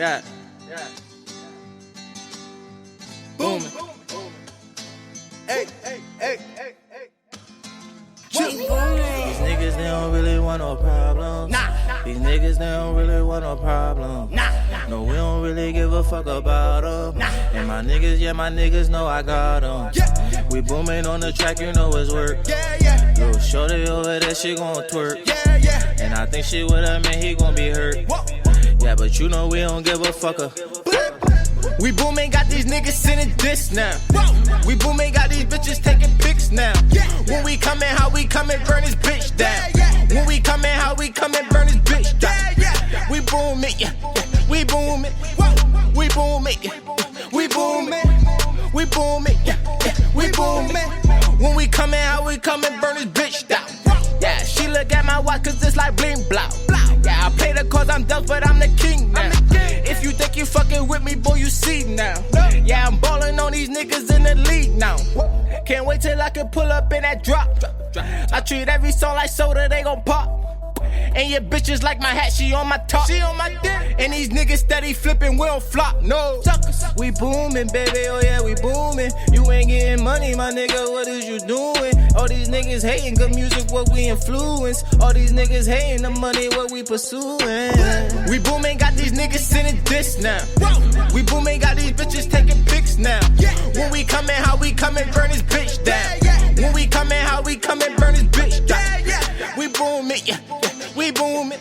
Yeah. Booming. Hey. These niggas, they don't really want no problems. Nah. These niggas, they don't really want no problems. Nah. No, we don't really give a fuck about them. Nah. And my niggas know I got them. Yeah. We booming on the track, you know it's work. Yeah. Little shorty over there, she gon' twerk. Yeah. And I think she with a man, he gon' be hurt. Whoa. Yeah, but you know we don't give a fuck. We booming, got these niggas sending this now. Whoa. We booming, got these bitches taking pics now. Yeah. When we comin', how we comin', burn this bitch down. Yeah. When we comin', how we comin', burn this bitch down. Yeah. We booming, yeah. We booming, we booming, we booming, we booming, we booming. When we comin', how we comin', burn this bitch down. Yeah, she look at my watch 'cause it's like bling blow. Yeah, I play the cause I'm duck, but I'm the king now. If you think you fucking with me, boy, you see now. Yeah, I'm ballin' on these niggas in the league now. Can't wait till I can pull up in that drop. I treat every song like soda, they gon' pop. And your bitches like my hat, she on my top. She on my dick. And these niggas steady flipping, we don't flop, no. We booming, baby, oh yeah, we booming. You ain't getting money, my nigga, what is you doing? All these niggas hating good music, what we influence. All these niggas hating the money, what we pursuing. We booming, got these niggas sending this now. We booming, got these bitches taking pics now. When we comin', how we comin', burn this bitch down. When we comin', how we comin', burn this bitch down. We booming, yeah. We booming,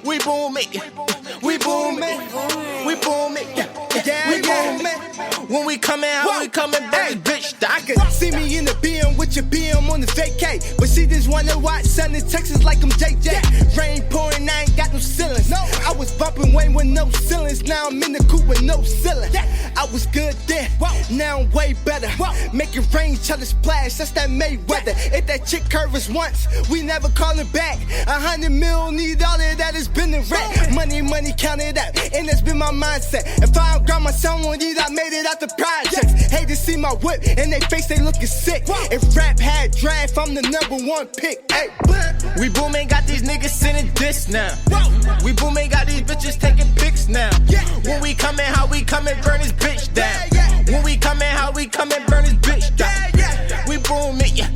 we booming, we booming, we booming, we booming. When we comin', how we comin', baby, bitch. I could see me in the BM with your BM on the vacay, but she just wanna watch sun in Texas like I'm JJ. Rain pouring, I ain't got no ceilings. I was bumping way with no ceilings. Now I'm in the coupe with no ceiling. I was good then, now I'm way better. Make it rain, tell it splash. That's that Mayweather. If that chick curve us once, we never call it back. 100 mil, need all of that, it's been the rack. Money, count it up, and that's been my mindset. If I don't got my son on these, I made it out the projects. Hate to see my whip, and they face, they looking sick. If rap had draft, I'm the #1 pick. Hey, we booming, got these niggas sending this now. We booming, got these bitches taking pics now. When we comin', how we comin', burn this bitch down. When we comin', how we comin', burn this bitch down. We booming, yeah.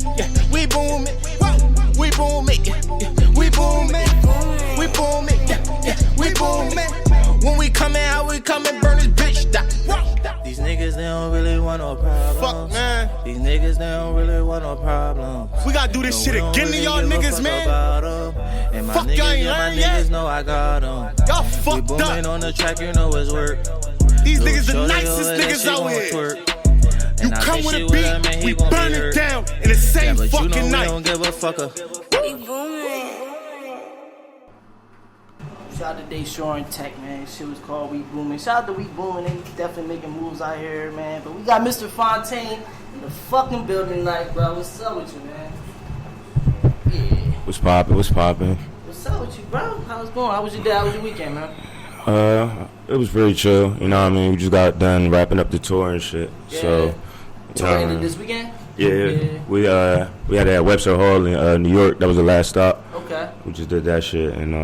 We booming, we booming, we booming, we booming, we booming. When we comin', how we comin', burn this bitch down. These niggas, they don't really want no problems. Fuck, man. These niggas, they don't really want no problems. We gotta do this shit again to y'all niggas, man. And my fuck, niggas, y'all ain't learned yet. Niggas know I got them. Y'all We fucked booming up. on the track, you know it's work. These Little niggas the shorty nicest over there, niggas she out gon' here. twerk. You And I come think with she a with her, man, beat, he we gon' be burn it hurt. down in the same But you fucking know we night. don't give a fucker. We booming. Shout out to Dayshaw and Tech, man. Shit was called We Booming. Shout out to We Booming. They definitely making moves out here, man. But we got Mr. Fontane in the fucking building tonight, bro. What's up with you, man? Yeah. What's poppin'? What's poppin'? What's up with you, bro? How's it going? How was your day? How was your weekend, man? It was very chill. You know what I mean? We just got done wrapping up the tour and shit. Yeah. So, Tour ended this weekend? Yeah. We had it at Webster Hall in New York. That was the last stop. Okay. We just did that shit, and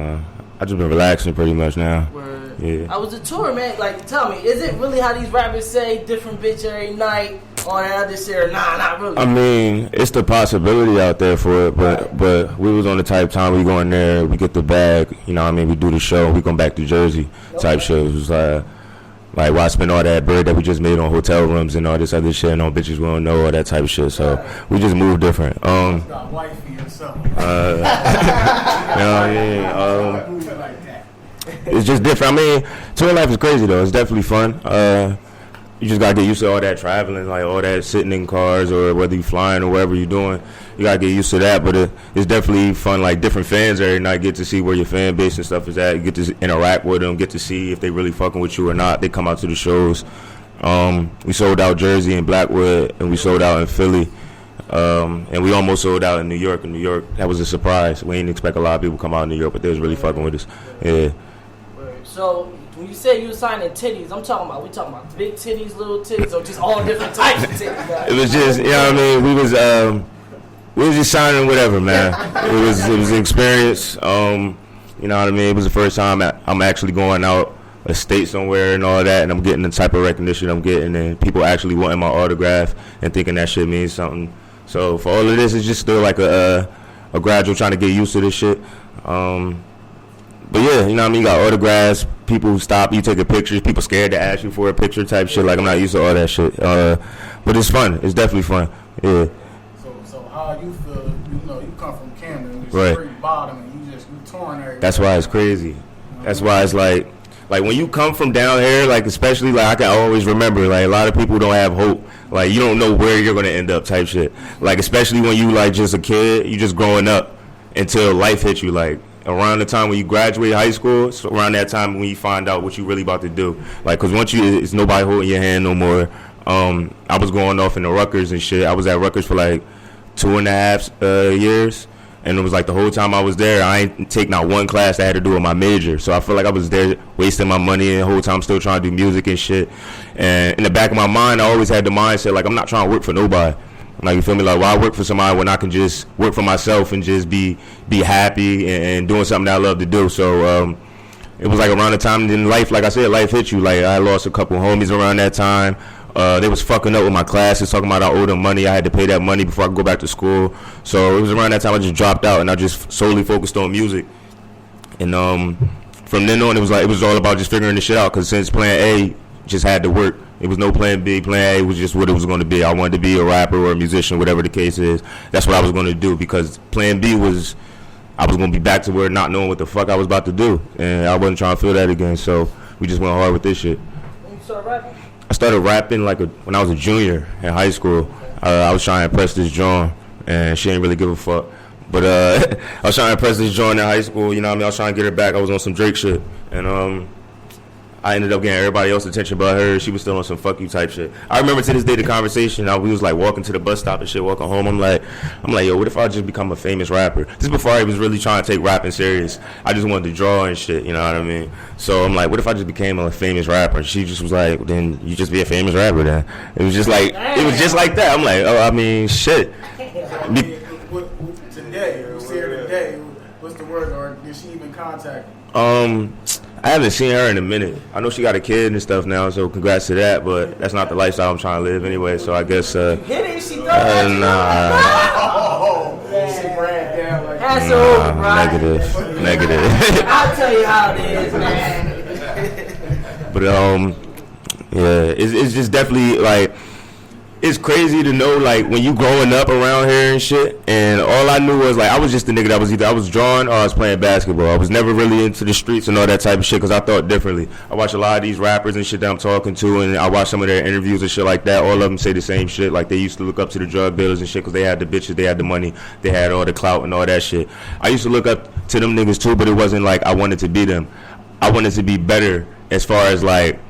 I just been relaxing pretty much now. Word. Yeah. I was a tour, man. Like, tell me, is it really how these rappers say different bitch every night on that other shit? Nah, not really. I mean, it's the possibility out there for it, but we was on the type time we go in there, we get the bag, you know what I mean, we do the show, we come back to Jersey type shit. It was like why spend all that bread that we just made on hotel rooms and all this other shit and on bitches we don't know, all that type of shit. So we just move different. Got wifey or something. It's just different. I mean, tour life is crazy though. It's definitely fun. You just gotta get used to all that traveling, like all that sitting in cars or whether you flying or whatever you're doing. You gotta get used to that. But it's definitely fun. Like different fans every night, get to see where your fan base and stuff is at. You get to interact with them, get to see if they really fucking with you or not. They come out to the shows. We sold out Jersey and Blackwood, and we sold out in Philly. And we almost sold out in New York. In New York, that was a surprise. We didn't expect a lot of people to come out in New York, but they was really fucking with us. Yeah. So when you say you were signing titties, we talking about big titties, little titties, or just all different types of titties? Guys? It was just, you know what I mean. We was just signing whatever, man. It was an experience. You know what I mean. It was the first time I'm actually going out state somewhere and all that, and I'm getting the type of recognition I'm getting, and people actually wanting my autograph and thinking that shit means something. So for all of this, it's just still like a gradual trying to get used to this shit. But yeah, you know what I mean? You got autographs, people stop you taking pictures, people scared to ask you for a picture type shit. Like, I'm not used to all that shit. But it's fun. It's definitely fun. Yeah. So how you feel, you come from Camden, you Right. straight bottom, and you touring everywhere. That's why it's crazy. That's why it's like when you come from down here, like especially like I can always remember, like a lot of people don't have hope. Like you don't know where you're gonna end up type shit. Like especially when you like just a kid, you just growing up until life hits you. Like around the time when you graduate high school, so around that time when you find out what you really about to do. Like cause once it's nobody holding your hand no more. I was going off in the Rutgers and shit. I was at Rutgers for like 2.5 years. And it was like the whole time I was there, I ain't take not one class that had to do with my major. So I feel like I was there wasting my money, and the whole time still trying to do music and shit. And in the back of my mind, I always had the mindset, like, I'm not trying to work for nobody. Like, you feel me? Like, why work for somebody when I can just work for myself and just be happy and doing something that I love to do? So it was like around the time in life, like I said, life hit you. Like, I lost a couple homies around that time. They was fucking up with my classes, talking about I owed them money. I had to pay that money before I could go back to school. So it was around that time I just dropped out and I just solely focused on music. And from then on, it was all about just figuring this shit out. Because since Plan A just had to work, it was no Plan B. Plan A was just what it was going to be. I wanted to be a rapper or a musician, whatever the case is. That's what I was going to do, because Plan B was I was going to be back to where not knowing what the fuck I was about to do. And I wasn't trying to feel that again. So we just went hard with this shit. When you started rapping? I started rapping when I was a junior in high school. I was trying to impress this John, and she didn't really give a fuck. But I was trying to impress this John in high school. You know what I mean? I was trying to get her back. I was on some Drake shit, and I ended up getting everybody else's attention but her. She was still on some fuck you type shit. I remember to this day the conversation. We was like walking to the bus stop and shit, walking home. I'm like, yo, what if I just become a famous rapper? This is before I was really trying to take rapping serious. I just wanted to draw and shit, you know what I mean? So I'm like, what if I just became a famous rapper? And she just was like, then you just be a famous rapper then. It was just like that. I'm like, oh, I mean, shit. Today, you see her today, what's the word, or did she even contact you? I haven't seen her in a minute. I know she got a kid and stuff now, so congrats to that, but that's not the lifestyle I'm trying to live anyway, so I guess, Hit it, she thought that you She ran down like That's over, right? Negative. I'll tell you how it is, man. But, yeah, it's just definitely, like, it's crazy to know, like, when you growing up around here and shit, and all I knew was, like, I was just the nigga that was either I was drawing or I was playing basketball. I was never really into the streets and all that type of shit because I thought differently. I watch a lot of these rappers and shit that I'm talking to, and I watch some of their interviews and shit like that. All of them say the same shit. Like, they used to look up to the drug dealers and shit because they had the bitches, they had the money, they had all the clout and all that shit. I used to look up to them niggas too, but it wasn't like I wanted to be them. I wanted to be better as far as, like,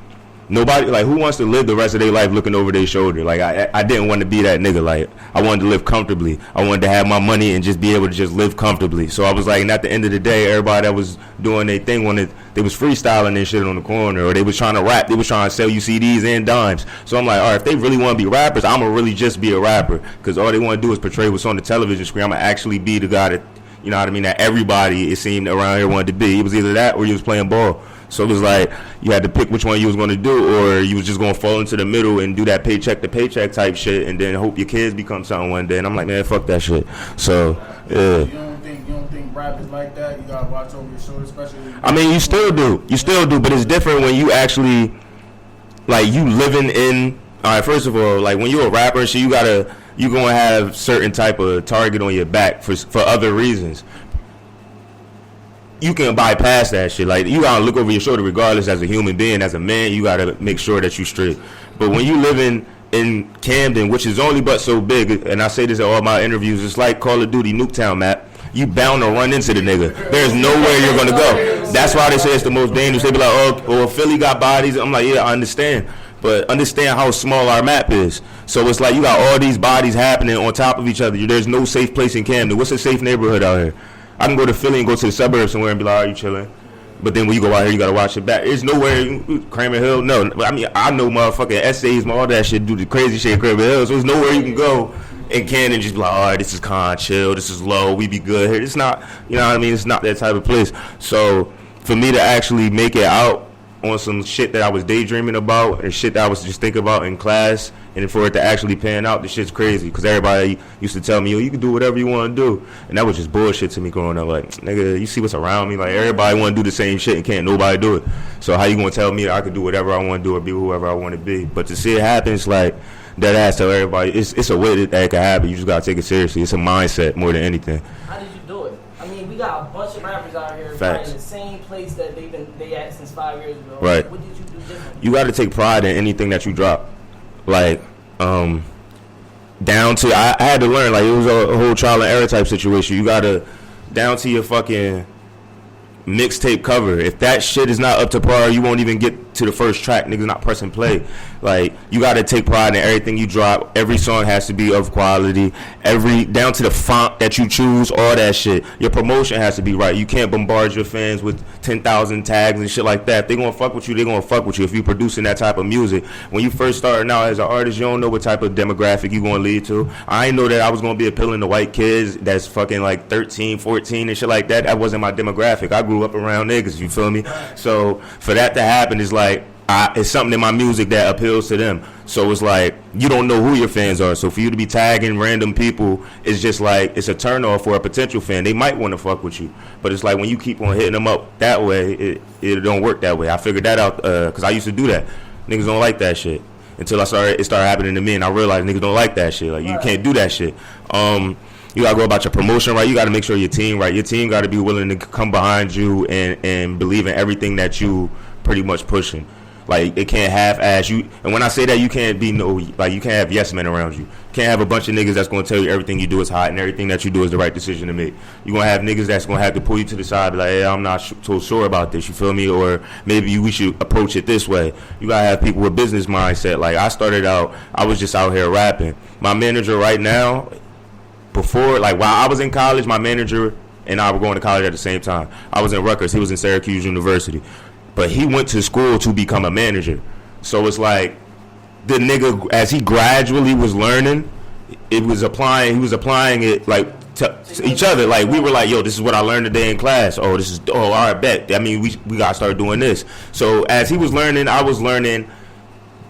nobody, like, who wants to live the rest of their life looking over their shoulder? Like, I didn't want to be that nigga. Like, I wanted to live comfortably. I wanted to have my money and just be able to just live comfortably. So I was like, and at the end of the day, everybody that was doing their thing they was freestyling and shit on the corner, or they was trying to rap, they was trying to sell you CDs and dimes. So I'm like, all right, if they really want to be rappers, I'm going to really just be a rapper, because all they want to do is portray what's on the television screen. I'm going to actually be the guy that, you know what I mean, that everybody, it seemed, around here wanted to be. It was either that or you was playing ball. So it was like you had to pick which one you was going to do, or you was just going to fall into the middle and do that paycheck to paycheck type shit, and then hope your kids become something one day. And I'm like, man, fuck that shit. So yeah. You don't think rap is like that? You gotta watch over your shoulder, especially. I mean, you still do, but it's different when you actually, like, you living in. All right, first of all, like, when you're a rapper and shit, you gonna have certain type of target on your back for other reasons. You can bypass that shit. Like, you gotta look over your shoulder regardless. As a human being, as a man, you gotta make sure that you straight. But when you live in Camden, which is only but so big, and I say this at all my interviews, it's like Call of Duty Nuketown map. You bound to run into the nigga. There's nowhere you're gonna go. That's why they say it's the most dangerous. They be like, oh, Philly got bodies. I'm like, yeah, I understand. But understand how small our map is. So it's like you got all these bodies happening on top of each other. There's no safe place in Camden. What's a safe neighborhood out here? I can go to Philly and go to the suburbs somewhere and be like, are you chilling? But then when you go out here, you got to watch it back. There's nowhere, Kramer Hill, no. I mean, I know motherfucking essays, all that shit, do the crazy shit in Kramer Hill. So there's nowhere you can go in Camden just be like, all right, this is con, chill, this is low, we be good here. It's not, you know what I mean? It's not that type of place. So for me to actually make it out on some shit that I was daydreaming about and shit that I was just thinking about in class, and for it to actually pan out, the shit's crazy. Because everybody used to tell me, yo, you can do whatever you want to do. And that was just bullshit to me growing up. Like, nigga, you see what's around me? Like, everybody want to do the same shit and can't nobody do it. So how you going to tell me I could do whatever I want to do or be whoever I want to be? But to see it happen, it's like, that ass tell everybody, it's a way that it can happen. You just got to take it seriously. It's a mindset more than anything. How did you do it? I mean, we got a bunch of rappers out here in the same place that they at since 5 years ago. Right. What did you do differently? You got to take pride in anything that you drop. Like, down to, I had to learn, like, it was a whole trial and error type situation. You got to, down to your fucking mixtape cover. If that shit is not up to par, you won't even get to the first track. Niggas not pressing play. Like, you gotta take pride in everything you drop. Every song has to be of quality. Down to the font that you choose, all that shit. Your promotion has to be right. You can't bombard your fans with 10,000 tags and shit like that. If they gonna fuck with you, they gonna fuck with you. If you producing that type of music, when you first starting out as an artist, you don't know what type of demographic you gonna lead to. I didn't know that I was gonna be appealing to white kids that's fucking like 13, 14 and shit like that. That wasn't my demographic. I grew up around niggas, you feel me? So for that to happen is like, it's something in my music that appeals to them. So it's like, you don't know who your fans are. So for you to be tagging random people, it's just like, it's a turnoff for a potential fan. They might want to fuck with you. But it's like, when you keep on hitting them up that way, it don't work that way. I figured that out because I used to do that. Niggas don't like that shit. Until it started happening to me, and I realized niggas don't like that shit. Like, you can't do that shit. You gotta go about your promotion right. You gotta make sure your team right. Your team gotta be willing to come behind you and believe in everything that you pretty much pushing. Like, it can't half-ass you. And when I say that, you can't you can't have yes men around you. You can't have a bunch of niggas that's going to tell you everything you do is hot and everything that you do is the right decision to make. You're going to have niggas that's going to have to pull you to the side, be like, hey, I'm not so sure about this, you feel me? Or maybe we should approach it this way. You got to have people with business mindset. Like, I started out, I was just out here rapping. My manager right now, before, like, while I was in college, my manager and I were going to college at the same time. I was in Rutgers. He was in Syracuse University. But he went to school to become a manager. So it's like, the nigga, as he gradually was learning, he was applying it like to each other. Like, we were like, yo, this is what I learned today in class. Oh, all right, bet. I mean, we got to start doing this. So as he was learning, I was learning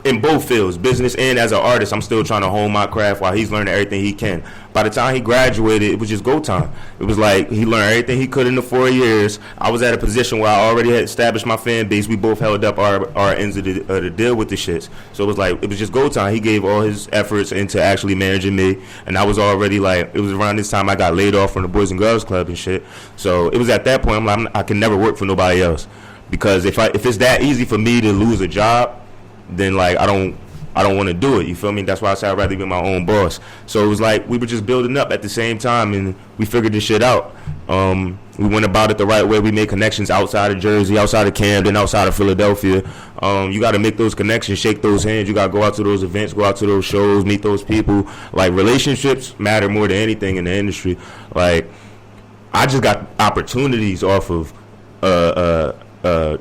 in both fields, business and as an artist. I'm still trying to hone my craft while he's learning everything he can. By the time he graduated, it was just go time. It was like, he learned everything he could in the 4 years. I was at a position where I already had established my fan base. We both held up our ends of the deal with the shits. So it was like, it was just go time. He gave all his efforts into actually managing me. And I was already like, it was around this time I got laid off from the Boys and Girls Club and shit. So it was at that point, I'm like, I can never work for nobody else. Because if it's that easy for me to lose a job, then like I don't want to do it, you feel me? That's why I said I'd rather be my own boss. So it was like we were just building up at the same time, and we figured this shit out. We went about it the right way. We made connections outside of Jersey, outside of Camden, outside of Philadelphia. You got to make those connections, shake those hands. You got to go out to those events, go out to those shows, meet those people. Like, relationships matter more than anything in the industry. Like, I just got opportunities off of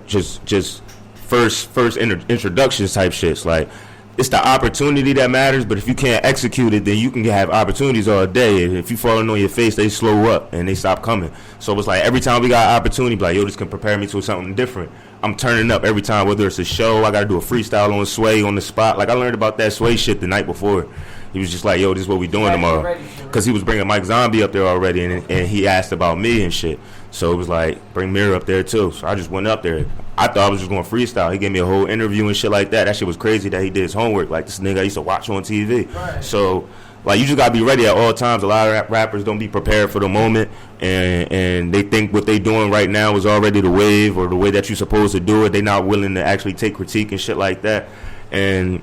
just first introductions type shits. Like, it's the opportunity that matters, but if you can't execute it, then you can have opportunities all day. And if you falling on your face, they slow up and they stop coming. So it's like, every time we got opportunity, like, yo, this can prepare me to something different. I'm turning up every time, whether it's a show, I got to do a freestyle on Sway on the spot. Like, I learned about that Sway shit the night before. He was just like, yo, this is what we doing tomorrow. Because he was bringing Mike Zombie up there already, and he asked about me and shit. So it was like, bring Mirror up there too. So I just went up there. I thought I was just going to freestyle. He gave me a whole interview and shit like that. That shit was crazy that he did his homework. Like, this nigga I used to watch on TV. Right. So, like, you just got to be ready at all times. A lot of rappers don't be prepared for the moment, and they think what they doing right now is already the wave or the way that you're supposed to do it. They not willing to actually take critique and shit like that. And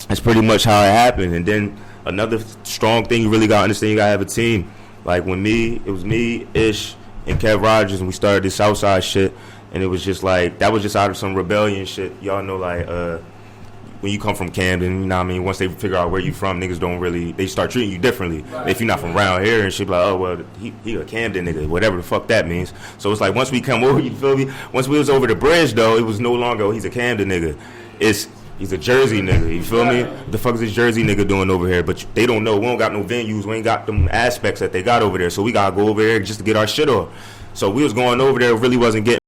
that's pretty much how it happened. And then another strong thing you really got to understand, you got to have a team. Like, it was me, Ish, and Kev Rogers, and we started this Southside shit. And it was just like, that was just out of some rebellion shit. Y'all know, like, when you come from Camden, you know what I mean? Once they figure out where you from, niggas don't really, they start treating you differently. Right. If you're not from around here and shit, like, oh, well, he a Camden nigga, whatever the fuck that means. So it's like, once we come over, you feel me? Once we was over the bridge, though, it was no longer, oh, he's a Camden nigga. He's a Jersey nigga, you feel me? What the fuck is this Jersey nigga doing over here? But they don't know. We don't got no venues. We ain't got them aspects that they got over there. So we got to go over there just to get our shit off. So we was going over there, really wasn't getting